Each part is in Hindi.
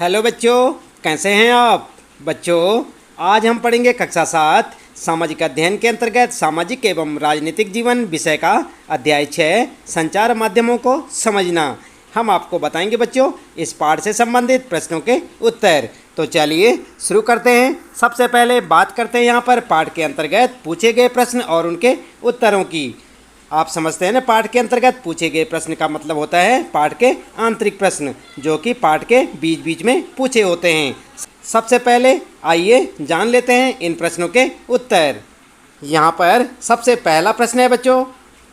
हेलो बच्चों, कैसे हैं आप बच्चों। आज हम पढ़ेंगे कक्षा 7 सामाजिक अध्ययन के अंतर्गत सामाजिक एवं राजनीतिक जीवन विषय का अध्याय 6 संचार माध्यमों को समझना। हम आपको बताएंगे बच्चों इस पाठ से संबंधित प्रश्नों के उत्तर। तो चलिए शुरू करते हैं। सबसे पहले बात करते हैं यहाँ पर पाठ के अंतर्गत पूछे गए प्रश्न और उनके उत्तरों की। आप समझते हैं ना, पाठ के अंतर्गत पूछे गए प्रश्न का मतलब होता है पाठ के आंतरिक प्रश्न, जो कि पाठ के बीच बीच में पूछे होते हैं। सबसे पहले आइए जान लेते हैं इन प्रश्नों के उत्तर। यहाँ पर सबसे पहला प्रश्न है बच्चों,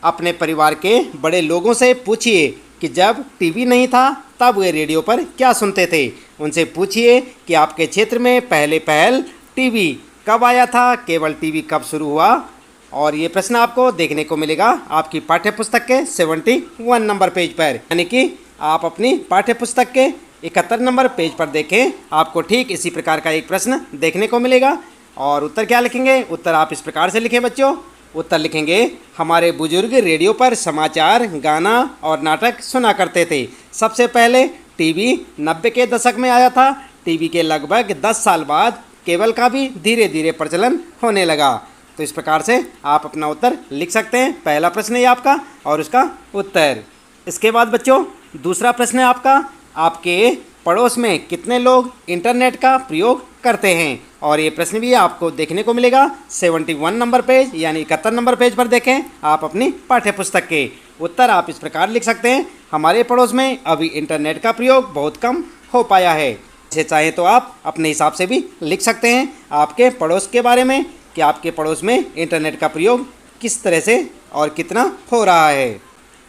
अपने परिवार के बड़े लोगों से पूछिए कि जब टीवी नहीं था तब वे रेडियो पर क्या सुनते थे। उनसे पूछिए कि आपके क्षेत्र में पहल टीवी कब आया था, केवल टीवी कब शुरू हुआ। और ये प्रश्न आपको देखने को मिलेगा आपकी पाठ्य पुस्तक के 71 नंबर पेज पर, यानी कि आप अपनी पाठ्य पुस्तक के 71 नंबर पेज पर देखें, आपको ठीक इसी प्रकार का एक प्रश्न देखने को मिलेगा। और उत्तर क्या लिखेंगे? उत्तर आप इस प्रकार से लिखें बच्चों। उत्तर लिखेंगे, हमारे बुजुर्ग रेडियो पर समाचार, गाना और नाटक सुना करते थे। सबसे पहले टीवी 90 के दशक में आया था। टीवी के लगभग 10 साल बाद केबल का भी धीरे धीरे प्रचलन होने लगा। तो इस प्रकार से आप अपना उत्तर लिख सकते हैं। पहला प्रश्न है आपका और उसका उत्तर। इसके बाद बच्चों दूसरा प्रश्न है आपका, आपके पड़ोस में कितने लोग इंटरनेट का प्रयोग करते हैं। और ये प्रश्न भी आपको देखने को मिलेगा 71 नंबर पेज, यानी 71 नंबर पेज पर देखें आप अपनी पाठ्य पुस्तक के। उत्तर आप इस प्रकार लिख सकते हैं, हमारे पड़ोस में अभी इंटरनेट का प्रयोग बहुत कम हो पाया है। इसे चाहें तो आप अपने हिसाब से भी लिख सकते हैं आपके पड़ोस के बारे में, कि आपके पड़ोस में इंटरनेट का प्रयोग किस तरह से और कितना हो रहा है।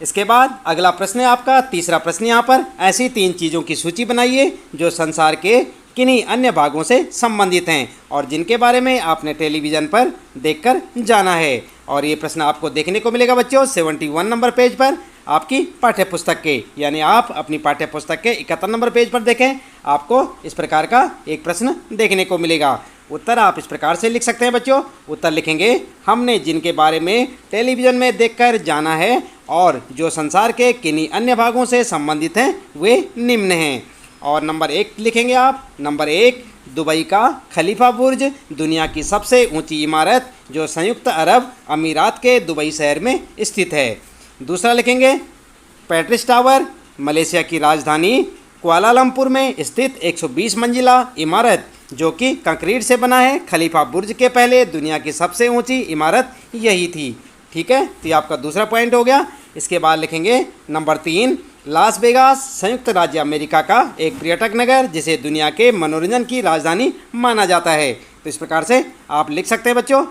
इसके बाद अगला प्रश्न है आपका तीसरा प्रश्न। यहाँ पर ऐसी 3 चीज़ों की सूची बनाइए जो संसार के किन्हीं अन्य भागों से संबंधित हैं और जिनके बारे में आपने टेलीविज़न पर देखकर जाना है। और ये प्रश्न आपको देखने को मिलेगा बच्चों 71 नंबर पेज पर आपकी पाठ्य पुस्तक के, यानी आप अपनी पाठ्य पुस्तक के 71 नंबर पेज पर देखें, आपको इस प्रकार का एक प्रश्न देखने को मिलेगा। उत्तर आप इस प्रकार से लिख सकते हैं बच्चों। उत्तर लिखेंगे, हमने जिनके बारे में टेलीविज़न में देखकर जाना है और जो संसार के किन्हीं अन्य भागों से संबंधित हैं वे निम्न हैं। और नंबर 1 लिखेंगे आप। नंबर 1, दुबई का खलीफा बुर्ज, दुनिया की सबसे ऊंची इमारत जो संयुक्त अरब अमीरात के दुबई शहर में स्थित है। दूसरा लिखेंगे, पेट्रिस टावर, मलेशिया की राजधानी कुआलालंपुर में स्थित 120 मंजिला इमारत जो कि कंक्रीट से बना है। खलीफा बुर्ज के पहले दुनिया की सबसे ऊंची इमारत यही थी। ठीक है, तो ये आपका दूसरा पॉइंट हो गया। इसके बाद लिखेंगे नंबर 3, लास वेगास संयुक्त राज्य अमेरिका का एक पर्यटक नगर जिसे दुनिया के मनोरंजन की राजधानी माना जाता है। तो इस प्रकार से आप लिख सकते हैं बच्चों।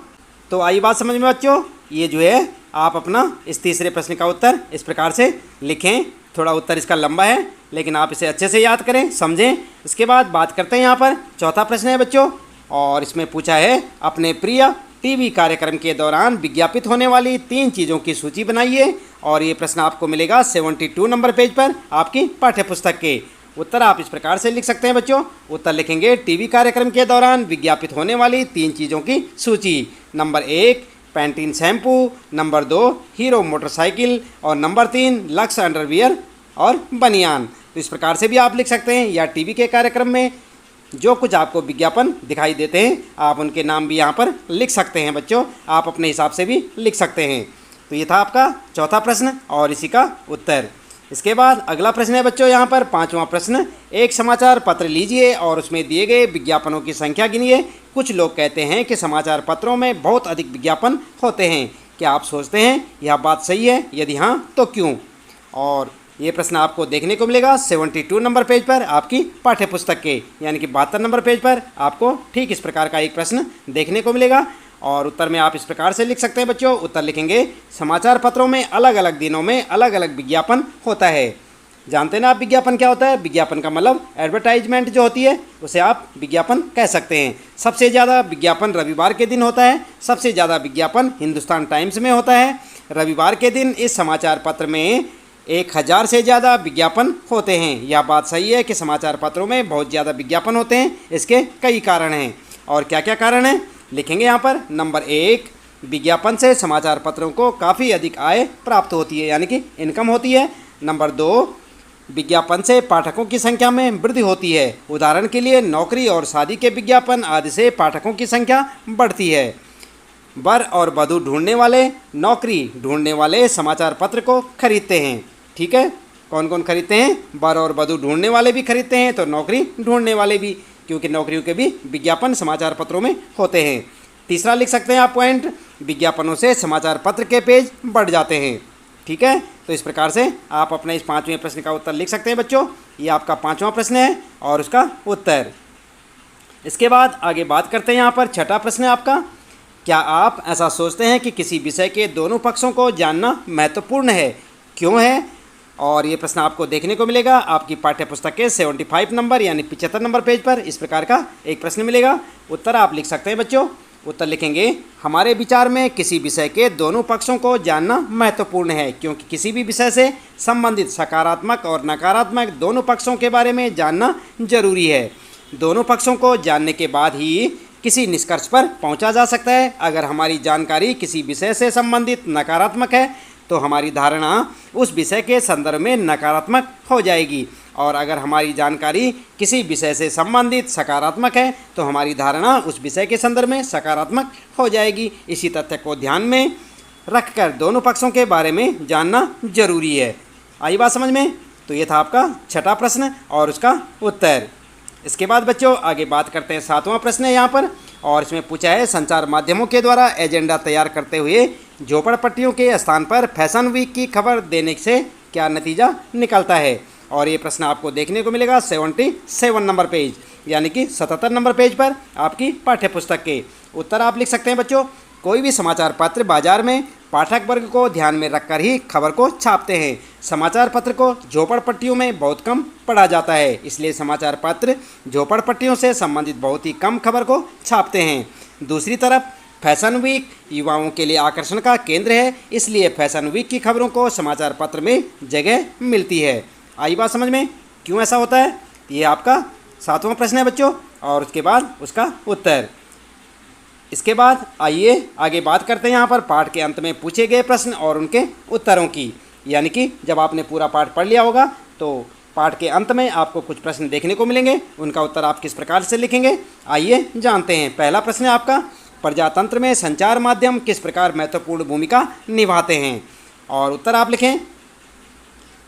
तो आई बात समझ में बच्चों, ये जो है आप अपना इस तीसरे प्रश्न का उत्तर इस प्रकार से लिखें। थोड़ा उत्तर इसका लंबा है लेकिन आप इसे अच्छे से याद करें, समझें। इसके बाद बात करते हैं यहाँ पर चौथा प्रश्न है बच्चों, और इसमें पूछा है अपने प्रिय टीवी कार्यक्रम के दौरान विज्ञापित होने वाली 3 चीज़ों की सूची बनाइए। और ये प्रश्न आपको मिलेगा 72 नंबर पेज पर आपकी पाठ्य पुस्तक के। उत्तर आप इस प्रकार से लिख सकते हैं बच्चों। उत्तर लिखेंगे, टीवी कार्यक्रम के दौरान विज्ञापित होने वाली 3 चीज़ों की सूची। Number 1, Pantene shampoo, number 2, hero motorcycle और नंबर 3, लक्स अंडरवियर और बनियान। तो इस प्रकार से भी आप लिख सकते हैं, या टीवी के कार्यक्रम में जो कुछ आपको विज्ञापन दिखाई देते हैं आप उनके नाम भी यहाँ पर लिख सकते हैं बच्चों, आप अपने हिसाब से भी लिख सकते हैं। तो ये था आपका चौथा प्रश्न और इसी का उत्तर। इसके बाद अगला प्रश्न है बच्चों यहाँ पर 5वां प्रश्न, एक समाचार पत्र लीजिए और उसमें दिए गए विज्ञापनों की संख्या गिनिए। कुछ लोग कहते हैं कि समाचार पत्रों में बहुत अधिक विज्ञापन होते हैं, क्या आप सोचते हैं यह बात सही है? यदि हाँ तो क्यों? और ये प्रश्न आपको देखने को मिलेगा 72 नंबर पेज पर आपकी पाठ्य पुस्तक के, यानी कि 72 नंबर पेज पर आपको ठीक इस प्रकार का एक प्रश्न देखने को मिलेगा। और उत्तर में आप इस प्रकार से लिख सकते हैं बच्चों। उत्तर लिखेंगे, समाचार पत्रों में अलग अलग दिनों में अलग अलग विज्ञापन होता है। जानते हैं ना आप विज्ञापन क्या होता है? विज्ञापन का मतलब एडवर्टाइजमेंट जो होती है उसे आप विज्ञापन कह सकते हैं। सबसे ज़्यादा विज्ञापन रविवार के दिन होता है। सबसे ज़्यादा विज्ञापन हिंदुस्तान टाइम्स में होता है। रविवार के दिन इस समाचार पत्र में 1000 से ज़्यादा विज्ञापन होते हैं। यह बात सही है कि समाचार पत्रों में बहुत ज़्यादा विज्ञापन होते हैं। इसके कई कारण हैं। और क्या क्या कारण हैं लिखेंगे यहाँ पर। नंबर 1, विज्ञापन से समाचार पत्रों को काफ़ी अधिक आय प्राप्त होती है, यानी कि इनकम होती है। नंबर 2, विज्ञापन से पाठकों की संख्या में वृद्धि होती है। उदाहरण के लिए नौकरी और शादी के विज्ञापन आदि से पाठकों की संख्या बढ़ती है। वर और वधू ढूंढने वाले, नौकरी ढूंढने वाले समाचार पत्र को खरीदते हैं। ठीक है, कौन कौन खरीदते हैं? वर और वधू ढूंढने वाले भी खरीदते हैं, तो नौकरी ढूंढने वाले भी, क्योंकि नौकरियों के भी विज्ञापन समाचार पत्रों में होते हैं। तीसरा लिख सकते हैं आप पॉइंट, विज्ञापनों से समाचार पत्र के पेज बढ़ जाते हैं। ठीक है, तो इस प्रकार से आप अपने इस 5वें प्रश्न का उत्तर लिख सकते हैं बच्चों। ये आपका 5वां प्रश्न है और उसका उत्तर। इसके बाद आगे बात करते हैं। यहाँ पर 6ठा प्रश्न है आपका, क्या आप ऐसा सोचते हैं कि किसी विषय के दोनों पक्षों को जानना महत्वपूर्ण है? क्यों है? और ये प्रश्न आपको देखने को मिलेगा आपकी पाठ्य पुस्तक के 75 नंबर यानी 75 नंबर पेज पर। इस प्रकार का एक प्रश्न मिलेगा। उत्तर आप लिख सकते हैं बच्चों। उत्तर लिखेंगे, हमारे विचार में किसी विषय के दोनों पक्षों को जानना महत्वपूर्ण है, क्योंकि किसी भी विषय से संबंधित सकारात्मक और नकारात्मक दोनों पक्षों के बारे में जानना जरूरी है। दोनों पक्षों को जानने के बाद ही किसी निष्कर्ष पर पहुंचा जा सकता है। अगर हमारी जानकारी किसी विषय से संबंधित नकारात्मक है तो हमारी धारणा उस विषय के संदर्भ में नकारात्मक हो जाएगी, और अगर हमारी जानकारी किसी विषय से संबंधित सकारात्मक है तो हमारी धारणा उस विषय के संदर्भ में सकारात्मक हो जाएगी। इसी तथ्य को ध्यान में रखकर दोनों पक्षों के बारे में जानना जरूरी है। आई बात समझ में? तो ये था आपका 6ठा प्रश्न और उसका उत्तर। इसके बाद बच्चों आगे बात करते हैं। 7वां प्रश्न है यहाँ पर, और इसमें पूछा है, संचार माध्यमों के द्वारा एजेंडा तैयार करते हुए झोपड़पट्टियों के स्थान पर फैशन वीक की खबर देने से क्या नतीजा निकलता है? और ये प्रश्न आपको देखने को मिलेगा 77 नंबर पेज यानी कि 77 नंबर पेज पर आपकी पाठ्य पुस्तक के। उत्तर आप लिख सकते हैं बच्चों, कोई भी समाचार पत्र बाजार में पाठक वर्ग को ध्यान में रखकर ही खबर को छापते हैं। समाचार पत्र को झोपड़पट्टियों में बहुत कम पढ़ा जाता है, इसलिए समाचार पत्र झोपड़पट्टियों से संबंधित बहुत ही कम खबर को छापते हैं। दूसरी तरफ फैशन वीक युवाओं के लिए आकर्षण का केंद्र है, इसलिए फैशन वीक की खबरों को समाचार पत्र में जगह मिलती है। आई बात समझ में? क्यों ऐसा होता है? ये आपका 7वां प्रश्न है बच्चों, और उसके बाद उसका उत्तर। इसके बाद आइए आगे बात करते हैं यहाँ पर पाठ के अंत में पूछे गए प्रश्न और उनके उत्तरों की। यानी कि जब आपने पूरा पाठ पढ़ लिया होगा तो पाठ के अंत में आपको कुछ प्रश्न देखने को मिलेंगे, उनका उत्तर आप किस प्रकार से लिखेंगे आइए जानते हैं। पहला प्रश्न है आपका, प्रजातंत्र में संचार माध्यम किस प्रकार महत्वपूर्ण भूमिका निभाते हैं? और उत्तर आप लिखें,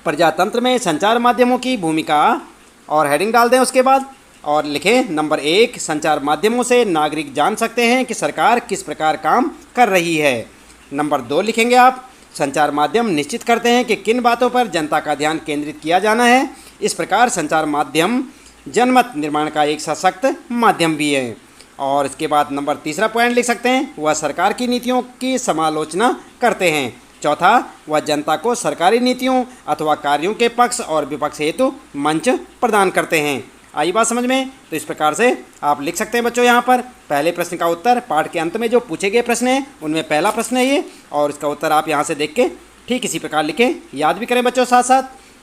प्रजातंत्र में संचार माध्यमों की भूमिका, और हेडिंग डाल दें उसके बाद, और लिखें नंबर 1, संचार माध्यमों से नागरिक जान सकते हैं कि सरकार किस प्रकार काम कर रही है। नंबर 2 लिखेंगे आप, संचार माध्यम निश्चित करते हैं कि किन बातों पर जनता का ध्यान केंद्रित किया जाना है। इस प्रकार संचार माध्यम जनमत निर्माण का एक सशक्त माध्यम भी है। और इसके बाद नंबर 3 पॉइंट लिख सकते हैं, वह सरकार की नीतियों की समालोचना करते हैं। चौथा, वह जनता को सरकारी नीतियों अथवा कार्यों के पक्ष और विपक्ष हेतु मंच प्रदान करते हैं। आई बात समझ में? तो इस प्रकार से आप लिख सकते हैं बच्चों। यहाँ पर पहले प्रश्न का उत्तर पाठ के अंत में जो पूछे गए प्रश्न हैं उनमें पहला प्रश्न है ये, और इसका उत्तर आप यहाँ से देख के ठीक इसी प्रकार लिखें, याद भी करें बच्चों साथ साथ।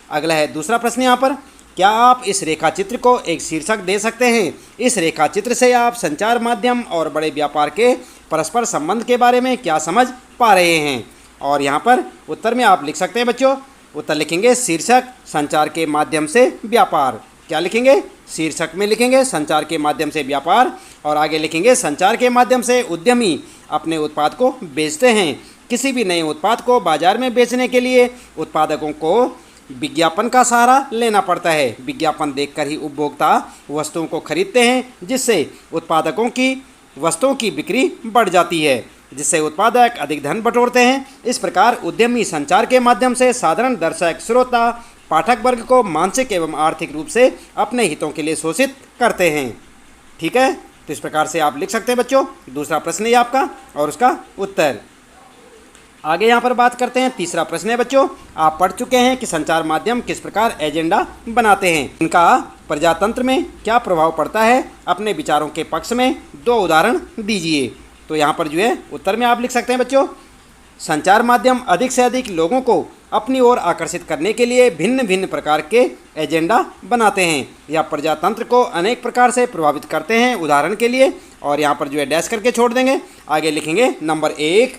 अगला है दूसरा प्रश्न यहाँ पर, क्या आप इस रेखा चित्र को एक शीर्षक दे सकते हैं? इस रेखा चित्र से आप संचार माध्यम और बड़े व्यापार के परस्पर संबंध के बारे में क्या समझ पा रहे हैं? और यहाँ पर उत्तर में आप लिख सकते हैं बच्चों, उत्तर लिखेंगे शीर्षक संचार के माध्यम से व्यापार। क्या लिखेंगे? शीर्षक में लिखेंगे संचार के माध्यम से व्यापार, और आगे लिखेंगे संचार के माध्यम से उद्यमी अपने उत्पाद को बेचते हैं। किसी भी नए उत्पाद को बाजार में बेचने के लिए उत्पादकों को विज्ञापन का सहारा लेना पड़ता है। विज्ञापन देखकर ही उपभोक्ता वस्तुओं को खरीदते हैं, जिससे उत्पादकों की वस्तुओं की बिक्री बढ़ जाती है, जिससे उत्पादक अधिक धन बटोरते हैं। इस प्रकार उद्यमी संचार के माध्यम से साधारण दर्शक, श्रोता, पाठक वर्ग को मानसिक एवं आर्थिक रूप से अपने हितों के लिए शोषित करते हैं। ठीक है, तो इस प्रकार से आप लिख सकते हैं बच्चों। दूसरा प्रश्न है आपका और उसका उत्तर। आगे यहाँ पर बात करते हैं। तीसरा प्रश्न है बच्चों, आप पढ़ चुके हैं कि संचार माध्यम किस प्रकार एजेंडा बनाते हैं, इनका प्रजातंत्र में क्या प्रभाव पड़ता है। अपने विचारों के पक्ष में 2 उदाहरण दीजिए। तो यहाँ पर जो है उत्तर में आप लिख सकते हैं बच्चों, संचार माध्यम अधिक से अधिक लोगों को अपनी ओर आकर्षित करने के लिए भिन्न भिन्न प्रकार के एजेंडा बनाते हैं या प्रजातंत्र को अनेक प्रकार से प्रभावित करते हैं। उदाहरण के लिए, और यहाँ पर जो है डैश करके छोड़ देंगे, आगे लिखेंगे नंबर 1,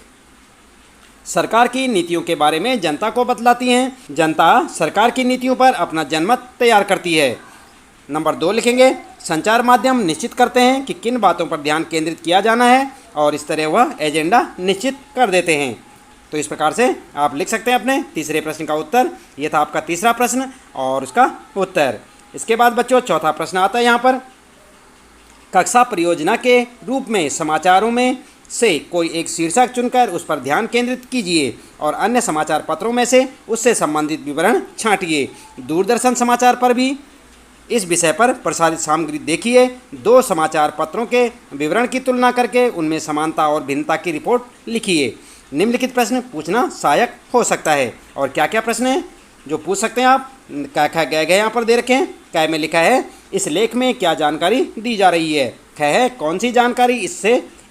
सरकार की नीतियों के बारे में जनता को बतलाती हैं। जनता सरकार की नीतियों पर अपना जनमत तैयार करती है। नंबर 2 लिखेंगे, संचार माध्यम निश्चित करते हैं कि किन बातों पर ध्यान केंद्रित किया जाना है और इस तरह वह एजेंडा निश्चित कर देते हैं। तो इस प्रकार से आप लिख सकते हैं अपने तीसरे प्रश्न का उत्तर। यह था आपका तीसरा प्रश्न और उसका उत्तर। इसके बाद बच्चों चौथा प्रश्न आता है यहाँ पर, कक्षा परियोजना के रूप में समाचारों में से कोई एक शीर्षक चुनकर उस पर ध्यान केंद्रित कीजिए और अन्य समाचार पत्रों में से उससे संबंधित विवरण छांटिए। दूरदर्शन समाचार पर भी इस विषय पर प्रसारित सामग्री देखिए। 2 समाचार पत्रों के विवरण की तुलना करके उनमें समानता और भिन्नता की रिपोर्ट लिखिए। निम्नलिखित प्रश्न पूछना सहायक हो सकता है। और क्या क्या प्रश्न हैं जो पूछ सकते हैं आप? क ख ग यहाँ पर दे रखे हैं। क में लिखा है, इस लेख में क्या जानकारी दी जा रही है। ख है, कौन सी जानकारी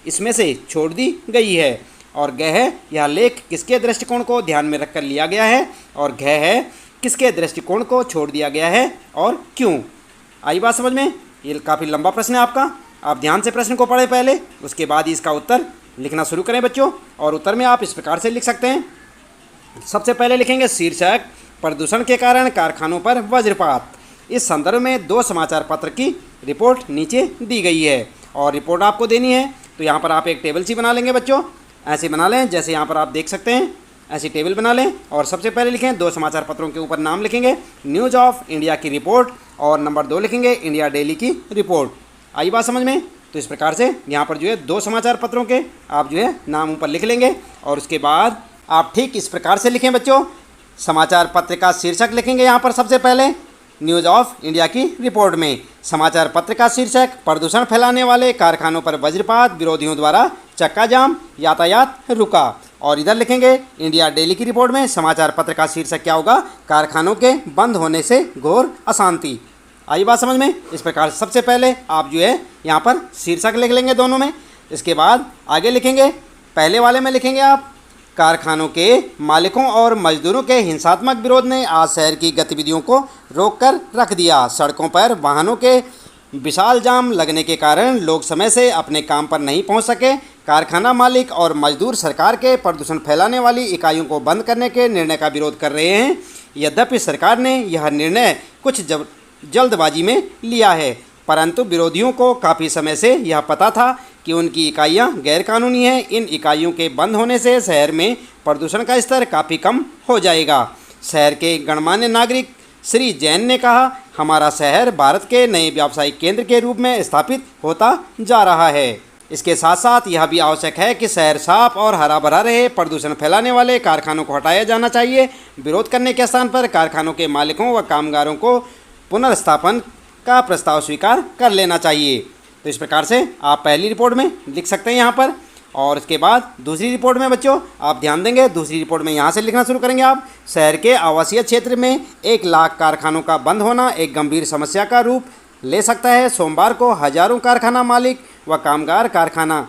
इसमें से छोड़ दी गई है। और ग है, यह लेख किसके दृष्टिकोण को ध्यान में रखकर लिया गया है। और घ है, किसके दृष्टिकोण को छोड़ दिया गया है और क्यों। आई बात समझ में? ये काफ़ी लंबा प्रश्न है आपका। आप ध्यान से प्रश्न को पढ़ें पहले, उसके बाद ही इसका उत्तर लिखना शुरू करें बच्चों। और उत्तर में आप इस प्रकार से लिख सकते हैं। सबसे पहले लिखेंगे शीर्षक, प्रदूषण के कारण कारखानों पर वज्रपात। इस संदर्भ में 2 समाचार पत्र की रिपोर्ट नीचे दी गई है और रिपोर्ट आपको देनी है। तो यहाँ पर आप एक टेबल सी बना लेंगे बच्चों, ऐसे बना लें जैसे यहाँ पर आप देख सकते हैं। ऐसी टेबल बना लें और सबसे पहले लिखें 2 समाचार पत्रों के ऊपर नाम लिखेंगे, न्यूज़ ऑफ इंडिया की रिपोर्ट, और नंबर 2 लिखेंगे इंडिया डेली की रिपोर्ट। आई बात समझ में? तो इस प्रकार से यहाँ पर जो है 2 समाचार पत्रों के आप जो है नाम ऊपर लिख लेंगे। और उसके बाद आप ठीक इस प्रकार से लिखें बच्चों, समाचार पत्र का शीर्षक लिखेंगे यहाँ पर सबसे पहले न्यूज़ ऑफ इंडिया की रिपोर्ट में। समाचार पत्र का शीर्षक, प्रदूषण फैलाने वाले कारखानों पर वज्रपात, विरोधियों द्वारा चक्का जाम, यातायात रुका। और इधर लिखेंगे इंडिया डेली की रिपोर्ट में समाचार पत्र का शीर्षक क्या होगा, कारखानों के बंद होने से घोर अशांति। आई बात समझ में? इस प्रकार सबसे पहले आप जो है यहाँ पर शीर्षक लिख लेंगे दोनों में। इसके बाद आगे लिखेंगे, पहले वाले में लिखेंगे आप, कारखानों के मालिकों और मजदूरों के हिंसात्मक विरोध ने आज शहर की गतिविधियों को रोककर रख दिया। सड़कों पर वाहनों के विशाल जाम लगने के कारण लोग समय से अपने काम पर नहीं पहुंच सके। कारखाना मालिक और मजदूर सरकार के प्रदूषण फैलाने वाली इकाइयों को बंद करने के निर्णय का विरोध कर रहे हैं। यद्यपि सरकार ने यह निर्णय कुछ जल्दबाजी में लिया है, परंतु विरोधियों को काफ़ी समय से यह पता था कि उनकी इकाइयां गैरकानूनी हैं। इन इकाइयों के बंद होने से शहर में प्रदूषण का स्तर काफ़ी कम हो जाएगा। शहर के गणमान्य नागरिक श्री जैन ने कहा, हमारा शहर भारत के नए व्यावसायिक केंद्र के रूप में स्थापित होता जा रहा है। इसके साथ साथ यह भी आवश्यक है कि शहर साफ और हरा भरा रहे। प्रदूषण फैलाने वाले कारखानों को हटाया जाना चाहिए। विरोध करने के स्थान पर कारखानों के मालिकों व कामगारों को पुनर्स्थापन का प्रस्ताव स्वीकार कर लेना चाहिए। तो इस प्रकार से आप पहली रिपोर्ट में लिख सकते हैं यहाँ पर। और इसके बाद दूसरी रिपोर्ट में बच्चों आप ध्यान देंगे, दूसरी रिपोर्ट में यहाँ से लिखना शुरू करेंगे आप, शहर के आवासीय क्षेत्र में 1 लाख कारखानों का बंद होना एक गंभीर समस्या का रूप ले सकता है। सोमवार को हजारों कारखाना मालिक व कामगार कारखाना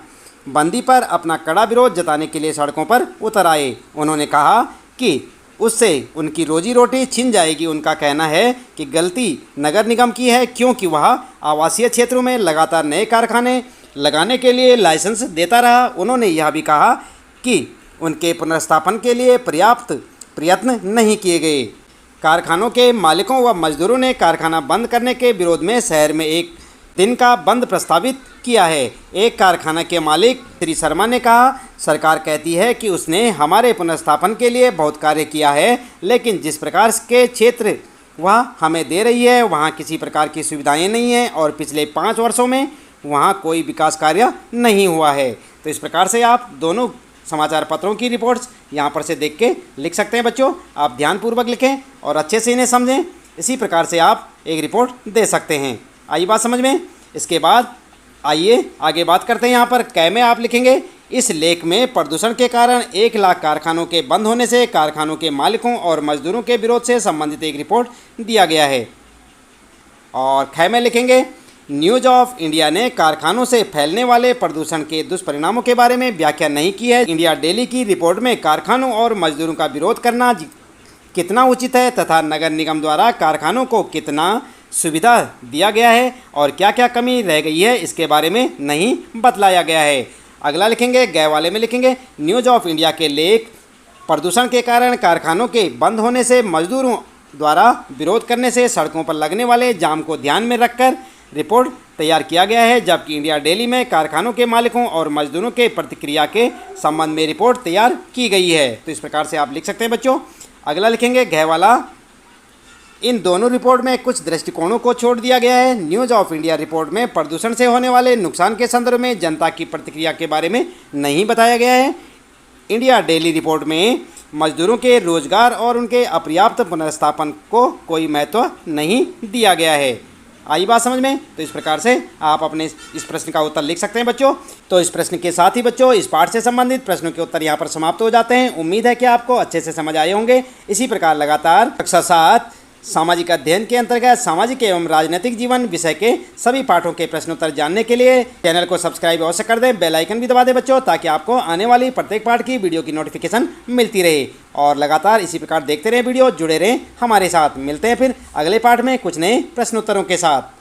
बंदी पर अपना कड़ा विरोध जताने के लिए सड़कों पर उतर आए। उन्होंने कहा कि उससे उनकी रोजी रोटी छिन जाएगी। उनका कहना है कि गलती नगर निगम की है, क्योंकि वह आवासीय क्षेत्रों में लगातार नए कारखाने लगाने के लिए लाइसेंस देता रहा। उन्होंने यह भी कहा कि उनके पुनर्स्थापन के लिए पर्याप्त प्रयत्न नहीं किए गए। कारखानों के मालिकों व मजदूरों ने कारखाना बंद करने के विरोध में शहर में 1 दिन का बंद प्रस्तावित किया है। एक कारखाना के मालिक श्री शर्मा ने कहा, सरकार कहती है कि उसने हमारे पुनर्स्थापन के लिए बहुत कार्य किया है, लेकिन जिस प्रकार के क्षेत्र वह हमें दे रही है वहाँ किसी प्रकार की सुविधाएं नहीं हैं और पिछले 5 वर्षों में वहाँ कोई विकास कार्य नहीं हुआ है। तो इस प्रकार से आप दोनों समाचार पत्रों की रिपोर्ट्स यहाँ पर से देख के लिख सकते हैं बच्चों। आप ध्यानपूर्वक लिखें और अच्छे से इन्हें समझें। इसी प्रकार से आप एक रिपोर्ट दे सकते हैं। आई बात समझ में? इसके बाद आइए आगे बात करते हैं। यहाँ पर कै में आप लिखेंगे, इस लेख में प्रदूषण के कारण 1 लाख कारखानों के बंद होने से कारखानों के मालिकों और मजदूरों के विरोध से संबंधित एक रिपोर्ट दिया गया है। और ख में लिखेंगे, न्यूज़ ऑफ इंडिया ने कारखानों से फैलने वाले प्रदूषण के दुष्परिणामों के बारे में व्याख्या नहीं की है। इंडिया डेली की रिपोर्ट में कारखानों और मजदूरों का विरोध करना कितना उचित है तथा नगर निगम द्वारा कारखानों को कितना सुविधा दिया गया है और क्या क्या कमी रह गई है इसके बारे में नहीं बतलाया गया है। अगला लिखेंगे, गए वाले में लिखेंगे, न्यूज़ ऑफ इंडिया के लेख प्रदूषण के कारण कारखानों के बंद होने से मजदूरों द्वारा विरोध करने से सड़कों पर लगने वाले जाम को ध्यान में रखकर रिपोर्ट तैयार किया गया है, जबकि इंडिया डेली में कारखानों के मालिकों और मजदूरों के प्रतिक्रिया के संबंध में रिपोर्ट तैयार की गई है। तो इस प्रकार से आप लिख सकते हैं बच्चों। अगला लिखेंगे घ वाला, इन दोनों रिपोर्ट में कुछ दृष्टिकोणों को छोड़ दिया गया है। न्यूज़ ऑफ इंडिया रिपोर्ट में प्रदूषण से होने वाले नुकसान के संदर्भ में जनता की प्रतिक्रिया के बारे में नहीं बताया गया है। इंडिया डेली रिपोर्ट में मजदूरों के रोजगार और उनके अपर्याप्त पुनर्स्थापन को कोई महत्व नहीं दिया गया है। आई बात समझ में? तो इस प्रकार से आप अपने इस प्रश्न का उत्तर लिख सकते हैं बच्चों। तो इस प्रश्न के साथ ही बच्चों इस पाठ से संबंधित प्रश्नों के उत्तर यहाँ पर समाप्त हो जाते हैं। उम्मीद है कि आपको अच्छे से समझ आए होंगे। इसी प्रकार लगातार कक्षा 7 सामाजिक अध्ययन के अंतर्गत सामाजिक एवं राजनीतिक जीवन विषय के सभी पाठों के प्रश्नोत्तर जानने के लिए चैनल को सब्सक्राइब अवश्य कर दें, बेल आइकन भी दबा दें बच्चों, ताकि आपको आने वाली प्रत्येक पाठ की वीडियो की नोटिफिकेशन मिलती रहे। और लगातार इसी प्रकार देखते रहें वीडियो, जुड़े रहें हमारे साथ। मिलते हैं फिर अगले पाठ में कुछ नए प्रश्नोत्तरों के साथ।